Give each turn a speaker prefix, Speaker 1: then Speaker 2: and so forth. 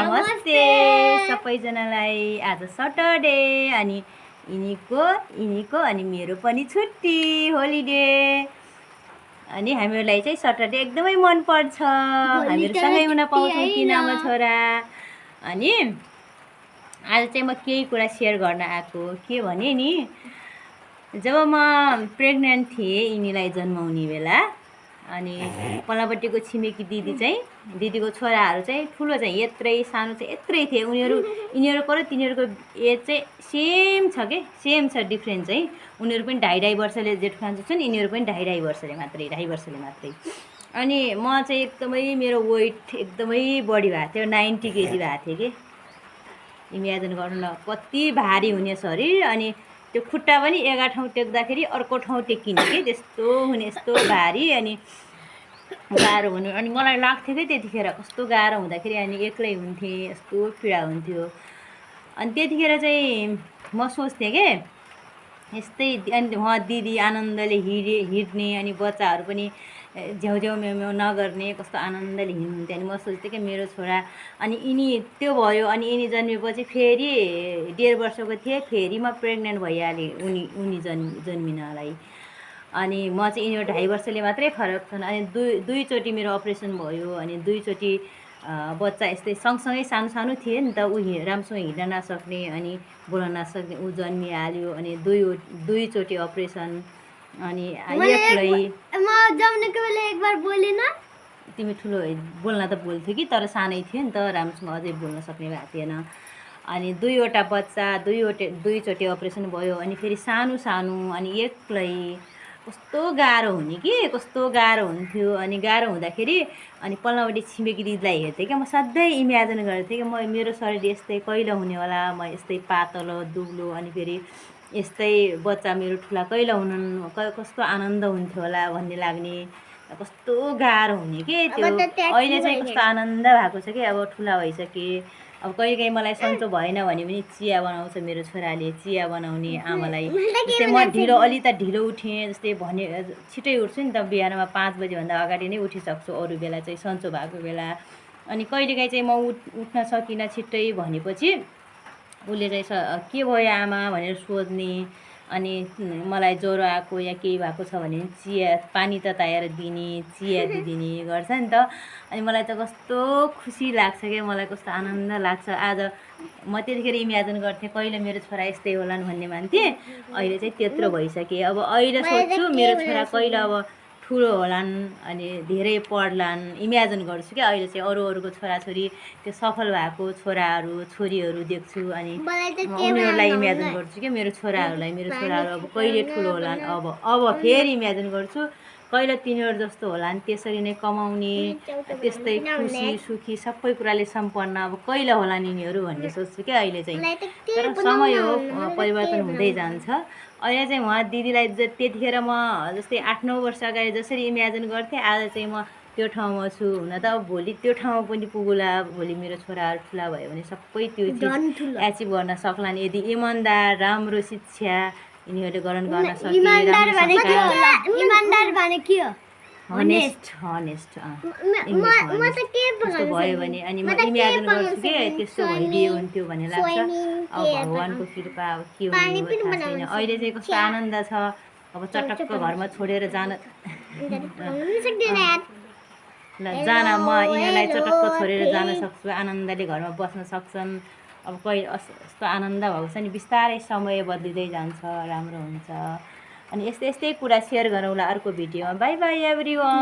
Speaker 1: नमस्ते सबैजनालाई। आज सटरडे अनि यिनीको अनि मेरो पनि छुट्टी होलिडे। अनि हामीहरूलाई चाहिँ सटरडे एकदमै मन पर्छ। हामीहरू सँगै हुन पाउँछौँ किनमा छोरा। अनि आज चाहिँ म केही कुरा सेयर गर्न आएको के भने नि, जब म प्रेग्नेन्ट थिएँ यिनीलाई जन्माउने बेला, अनि पल्लोपट्टिको छिमेकी दिदीको छोराहरू चाहिँ ठुलो चाहिँ यत्रै, सानो चाहिँ यत्रै थिए। यिनीहरूको र तिनीहरूको एज चाहिँ सेम छ के, सेम छ, डिफ्रेन्ट चाहिँ। उनीहरू पनि 2.5 वर्षले जेठो कान्छो छन्, यिनीहरू पनि 2.5 वर्षले मात्रै, 2.5 वर्षले मात्रै। अनि म चाहिँ एकदमै, मेरो वेट एकदमै बढी भएको थियो, 90 केजी भएको थियो कि। इमेजिन गर्नु न कति भारी हुने शरीर। अनि त्यो खुट्टा पनि एका ठाउँ टेक्दाखेरि अर्को ठाउँ टेकिने कि, त्यस्तो हुने, यस्तो भारी। अनि गाह्रो हुने। अनि मलाई लाग्थ्यो कि त्यतिखेर कस्तो गाह्रो हुँदाखेरि, अनि एक्लै हुन्थेँ, यस्तो पीडा हुन्थ्यो। अनि त्यतिखेर चाहिँ म सोच्थेँ कि यस्तै। अनि उहाँ दिदी आनन्दले हिँड्ने, अनि बच्चाहरू पनि झ्याउ म्याउ नगर्ने, कस्तो आनन्दले हिँड्नुहुन्थ्यो। अनि म सोच्थेँ कि मेरो छोरा, अनि त्यो भयो। अनि यिनी जन्मेपछि फेरि 1.5 वर्षको थिएँ, फेरि म प्रेग्नेन्ट भइहालेँ उनी जन्मिनलाई। अनि म चाहिँ यिनीहरू 2.5 वर्षले मात्रै फरक छन्। अनि दुईचोटि मेरो अपरेसन भयो। अनि दुईचोटि बच्चा यस्तै सँगसँगै सानो थिए नि त, ऊ राम्रोसँग हिँड्न नसक्ने, अनि बोल्न नसक्ने, ऊ जन्मिहाल्यो। अनि दुईचोटि अपरेसन। अनि एक्लै
Speaker 2: म जन्मेको बेला एक बार बोलेन।
Speaker 1: तिमी ठुलो बोल्न त बोल्थ्यो कि, तर सानै थियो नि त, राम्रोसँग अझै बोल्न सक्ने भएको थिएन। अनि 2वटा बच्चा, दुईचोटि अपरेसन भयो। अनि फेरि सानो, अनि एक्लै कस्तो गाह्रो हुने कि, कस्तो गाह्रो हुन्थ्यो। अनि गाह्रो हुँदाखेरि अनि पल्लोपट्टि छिमेकी दिदीलाई हेर्थेँ क्या। म सधैँ इमेजिन गर्थेँ कि मेरो शरीर यस्तै कहिले हुने होला, म यस्तै पातलो दुब्लो, अनि फेरि यस्तै बच्चा मेरो ठुला कहिले हुनुन्, कस्तो आनन्द हुन्थ्यो होला भन्ने लाग्ने। कस्तो गाह्रो हुने कि त्यो। अहिले चाहिँ कस्तो आनन्द भएको छ कि, अब ठुला भइसके। अब कहिलेकाहीँ मलाई सन्चो भएन भने पनि चिया बनाउँछ मेरो छोराले, चिया बनाउने आमालाई। जस्तै म अलि त ढिलो उठेँ, जस्तै भने छिटै उठ्छु नि त, बिहानमा 5 बजीभन्दा अगाडि नै उठिसक्छु, अरू बेला चाहिँ सन्चो भएको बेला। अनि कहिलेकाहीँ चाहिँ म उठ्न सकिनँ छिट्टै भनेपछि उसले चाहिँ के भयो आमा भनेर सोध्ने। अनि मलाई ज्वरो आएको या केही भएको छ भने चिया, पानी तताएर दिने, चिया दिदिने गर्छ नि त। अनि मलाई त कस्तो खुसी लाग्छ क्या, मलाई कस्तो आनन्द लाग्छ। आज म त्यतिखेर इमेजिन गर्थेँ कहिले मेरो छोरा यस्तै होलान् भन्ने मान्थेँ। अहिले चाहिँ त्यत्रो भइसकेँ। अब अहिले सोध्छु मेरो छोरा कहिले अब ठुलो होलान्, अनि धेरै पढ्लान्, इमेजिन गर्छु क्या। अहिले चाहिँ अरूको छोराछोरी, त्यो सफल भएको छोरीहरू देख्छु। अनि उनीहरूलाई इमेजिन गर्छु कि मेरो छोराहरू अब कहिले ठुलो होलान्। अब फेरि इमेजिन गर्छु कहिले तिनीहरू जस्तो होलान्, त्यसरी नै कमाउने, त्यस्तै खुसी सुखी सबै कुराले सम्पन्न, अब कहिले होलान् यिनीहरू भन्ने सोच्छु क्या अहिले चाहिँ। तर समय हो, परिवर्तन हुँदै जान्छ। अहिले चाहिँ उहाँ दिदीलाई त्यतिखेर म जस्तै 8-9 वर्ष अगाडि जसरी इमेजिन गर्थेँ, आज चाहिँ म त्यो ठाउँमा छु। हुन त अब भोलि त्यो ठाउँमा पनि पुगुला, भोलि मेरो छोराहरू ठुला भयो भने सबै त्यो चिज एचिभ गर्न सक्लान्, यदि इमान्दार, राम्रो शिक्षा यिनीहरूले ग्रहण गर्न सके।
Speaker 2: इमान्दार भने के हो?
Speaker 1: हनेस्ट त्यस्तो भयो भने। अनि म इमेजिन गर्छु कि त्यस्तो भइदिए हुन्थ्यो भन्ने लाग्छ। अब भगवानको कृपा, अब के हुने हो थाहा छैन। अहिले चाहिँ कस्तो आनन्द छ। अब चटक्क घरमा छोडेर जान म यिनीहरूलाई चटक्क छोडेर जान सक्छु, आनन्दले घरमा बस्न सक्छन्। अब यस्तो आनन्द भएको छ नि। बिस्तारै समय बदलिँदै जान्छ, राम्रो हुन्छ। अनि यस्तै कुरा सेयर गरौँला अर्को भिडियोमा। By by everyone.